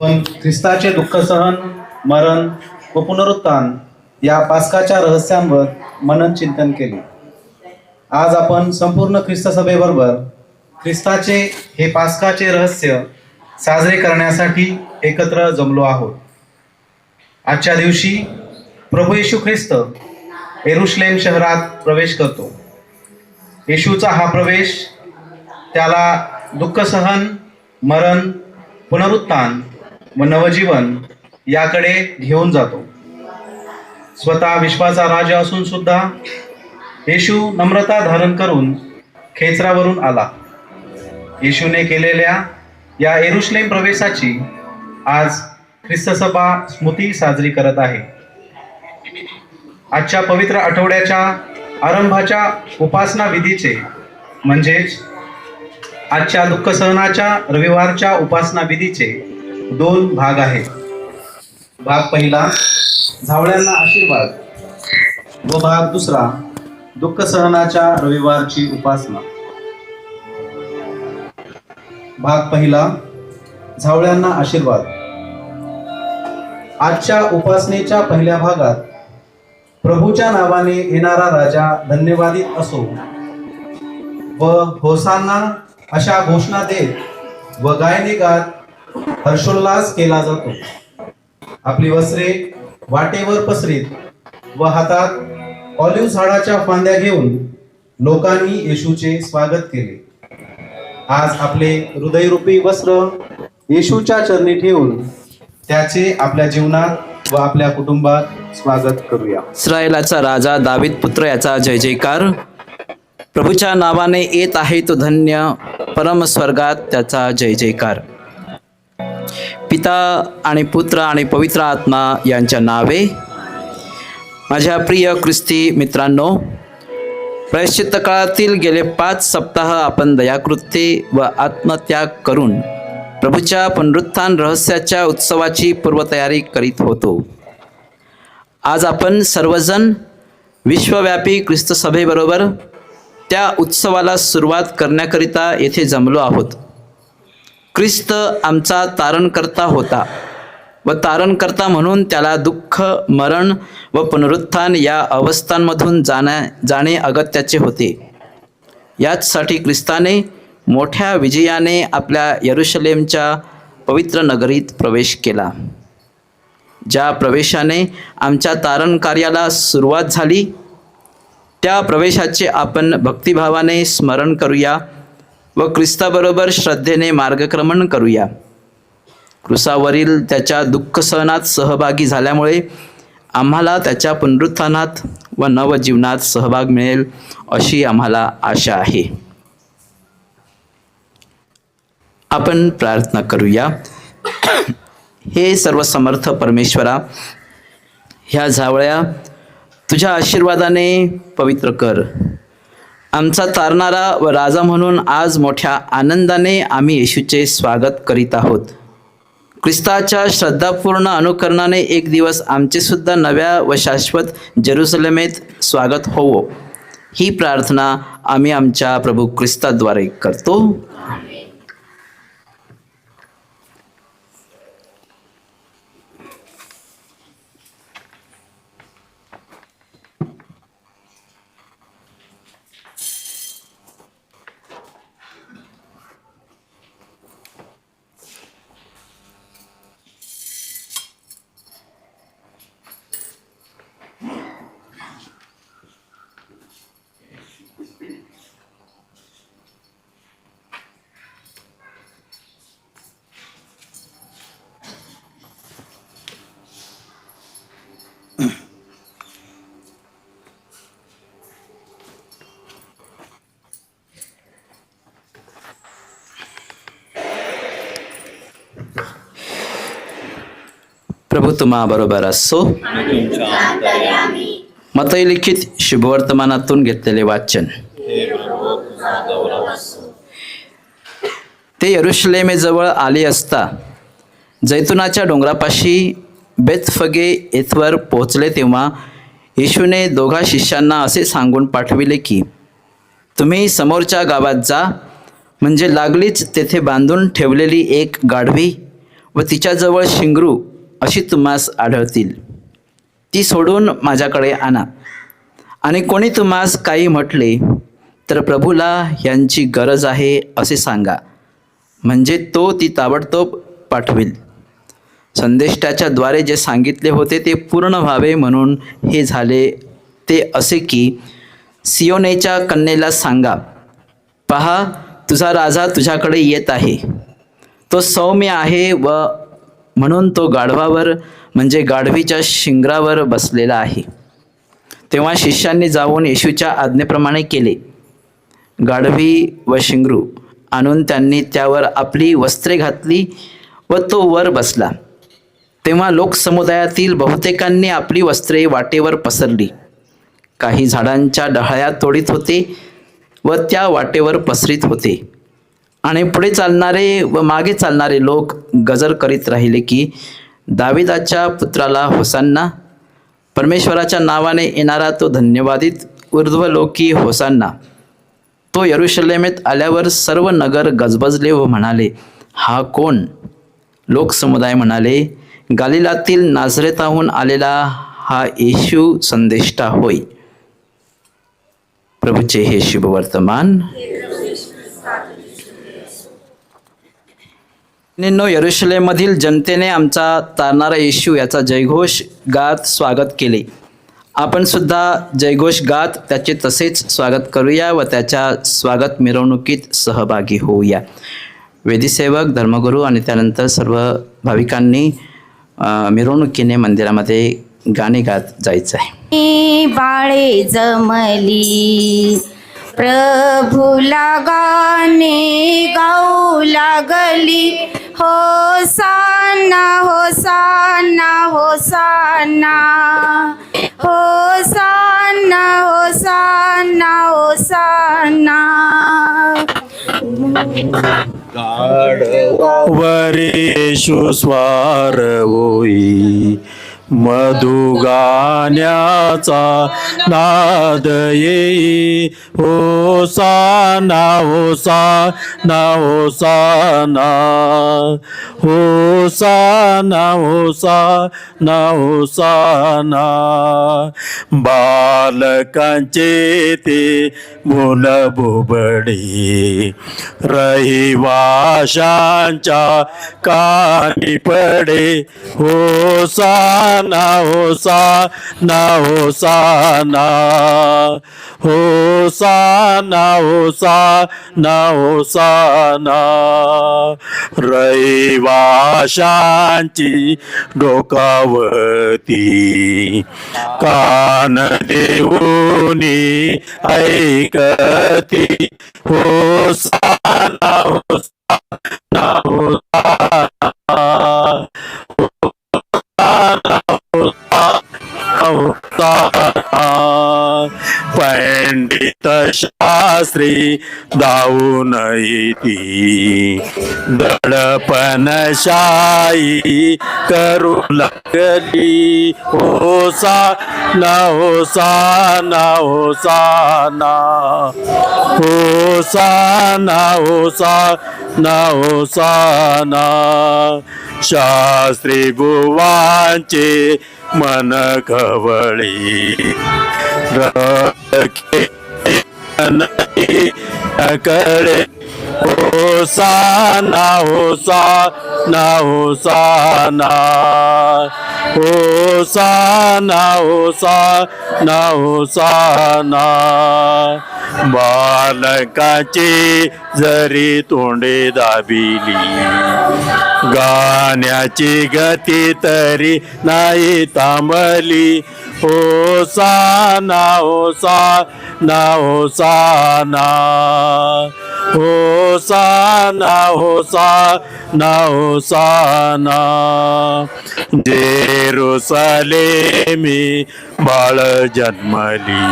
पण ख्रिस्ताचे दुःख सहन, मरण व पुनरुत्थान या पास्काच्या रहस्यांवर मनन चिंतन केले. आज आपण संपूर्ण ख्रिस्त सभेबरोबर ख्रिस्ताचे हे पास्काचे रहस्य साजरे करण्यासाठी एकत्र जमलो आहोत. आजच्या दिवशी प्रभू येशू ख्रिस्त येरुशलेम शहरात प्रवेश करतो. येशूचा हा प्रवेश त्याला दुःख सहन, मरण, पुनरुत्थान व नवजीवन याकडे घेऊन जातो. स्वतः विश्वाचा राजा असून सुद्धा येशू नम्रता धारण करून खेचरावरून आला. येशूने केलेल्या या येरुशलेम प्रवेशाची आज ख्रिस्त सभा स्मृती साजरी करत आहे. आजच्या पवित्र आठवड्याच्या आरंभाच्या उपासना विधीचे म्हणजेच आजच्या दुःख सहनाच्या रविवारच्या उपासना विधीचे दोन भाग आहेत. भाग पहिला झावळ्यांना आशीर्वाद व भाग दुसरा दुःख सहनाच्या रविवारची उपासना. भाग पहिला झावळ्यांना आशीर्वाद. आजच्या उपासनेच्या पहिल्या भागात प्रभूच्या नावाने येणारा राजा धन्यवादित असो व होसाना अशा घोषणा देत व गायने गात हर्षोल्लास केला जातो. आपली वस्त्रे वाटेवर पसरीत व हातात ऑलिव्ह झाडाच्या फांद्या घेऊन लोकांनी येशूचे स्वागत केले. आज आपले हृदयरूपी वस्त्र येशूच्या चरणी ठेवून त्याचे आपल्या जीवनात व आपल्या कुटुंबात स्वागत करूया. इस्रायलाचा राजा दावीद पुत्र याचा जय जयकार. प्रभूच्या नावाने येत आहे तो धन्य, परम स्वर्गात त्याचा जय जयकार. पिता आणि पुत्र आणि पवित्र आत्मा यांच्या नावे. माझ्या प्रिय ख्रिस्ती मित्रांनो, प्रायश्चित्त काळातील गेले 5 सप्ताह आपण दयाकृत्ये व आत्मत्याग करून प्रभूच्या पुनरुत्थान रहस्याच्या उत्सवाची पूर्वतयारी करीत होतो. आज आपण सर्वजण विश्वव्यापी ख्रिस्त सभेबरोबर त्या उत्सवाला सुरुवात करण्याकरिता येथे जमलो आहोत. ख्रिस्त आमचा तारणकर्ता होता व तारणकर्ता म्हणून त्याला दुःख, मरण व पुनरुत्थान या अवस्थांमधून जाणे अगत्याचे होते. याचसाठी ख्रिस्ताने मोठ्या विजयाने आपल्या यरुशलेमच्या पवित्र नगरीत प्रवेश केला. ज्या प्रवेशाने आमच्या तारण कार्याला सुरुवात झाली त्या प्रवेशाचे आपण भक्तिभावाने स्मरण करूया व ख्रिस्ताबरोबर श्रद्धेने मार्गक्रमण करूया. क्रूसावरील त्याच्या दुःख सहनात सहभागी झाल्यामुळे आम्हाला त्याच्या पुनरुत्थानात व नवजीवनात सहभाग मिळेल अशी आम्हाला आशा आहे. आपण प्रार्थना करूया. हे सर्वसमर्थ परमेश्वरा, ह्या झावळ्या तुझ्या आशीर्वादाने पवित्र कर. आमचा तारणारा व राजा म्हणून आज मोठ्या आनंदाने आम्ही येशूचे स्वागत करीत आहोत. ख्रिस्ताच्या श्रद्धापूर्ण अनुकरणाने एक दिवस आमचे सुद्धा नव्या व शाश्वत जेरुसलेमेत स्वागत होवो, ही प्रार्थना आम्ही आमच्या प्रभू ख्रिस्ताद्वारे करतो. प्रभू तुम्हा बरोबर असो. मत्ती लिखित शुभवर्तमानातून घेतलेले वाचन. ते यरुशलेमेजवळ आले असता जैतुनाच्या डोंगरापाशी बेतफगे येथवर पोहोचले तेव्हा येशूने 2 शिष्यांना असे सांगून पाठविले की तुम्ही समोरच्या गावात जा, म्हणजे लागलीच तेथे बांधून ठेवलेली एक गाढवी व तिच्याजवळ शिंगरू अशी तुम्हास आढळतील. ती सोडून माझ्याकडे आणा. आणि कोणी तुम्हास काही म्हटले तर प्रभूला यांची गरज आहे असे सांगा, म्हणजे तो ती ताबडतोब पाठवेल. संदेष्टाच्या द्वारे जे सांगितले होते ते पूर्ण व्हावे म्हणून हे झाले ते असे की, सियोनेच्या कन्येला सांगा, पहा तुझा राजा तुझ्याकडे येत आहे. तो सौम्य आहे व म्हणून तो गाढवावर म्हणजे गाढवीच्या शिंगरावर बसलेला आहे. तेव्हा शिष्यांनी जाऊन येशूच्या आज्ञेप्रमाणे केले. गाढवी व शिंगरू आणून त्यांनी त्यावर आपली वस्त्रे घातली व तो वर बसला. तेव्हा लोकसमुदायातील बहुतेकांनी आपली वस्त्रे वाटेवर पसरली. काही झाडांच्या डहाळ्या तोडीत होते व त्या वाटेवर पसरीत होते. आणि पुढे चालणारे व मागे चालणारे लोक गजर करीत राहिले की, दाविदाच्या पुत्राला होसान्ना, परमेश्वराच्या नावाने येणारा तो धन्यवादित, ऊर्ध्वलोकी होसान्ना. तो यरूशलेमेत आल्यावर सर्व नगर गजबजले व म्हणाले, हा कोण? लोकसमुदाय म्हणाले, गालिलातील नाझरेताहून आलेला हा येशू संदेष्टा होय. प्रभूचे हे शुभवर्तमान. यरूशलेममधील जनतेने आमचा तारणारा येशू याचा जयघोष गात स्वागत केले. आपण सुद्धा जयघोष गात त्याचे तसेच स्वागत करूया व त्याच्या स्वागत मिरवणुकीत सहभागी होऊया. वेदीसेवक, धर्मगुरू आणि त्यानंतर सर्व भाविकांनी मिरवणुकीने मंदिरामध्ये गाणे गात जायचं आहे. बाळे जमली प्रभूला गाणे गाऊ लागली, होसाना होसाना होसाना होसाना होसाना होसाना. वरी येशू स्वार होई, मधु गाण्याचा नाद येई, होसाना होसाना होसाना होसाना होसाना होसाना. बालकांचे ते बोलबोबडे रहिवाशांच्या कानी पडे, होसाना होसाना होसाना होसाना होसाना होसाना. रहिवाशांची डोकावती कान देऊनी ऐकती, होसाना होसाना होसाना पंडित शास्त्री धावून येती, दडपणशाही करू लागली, होसाना होसाना होसाना होसाना होसाना होसाना. शास्त्री बुवांचे मन खवळी कडे, होसाना होसाना होसाना होसाना होसाना होसाना. बालकाची जरी तोंडे दाबिली, गाण्याची गती तरी नाही थांबली, होसाना होसाना होसाना होसाना होसाना होसाना. जेरुसलेमी बाळ जन्मली,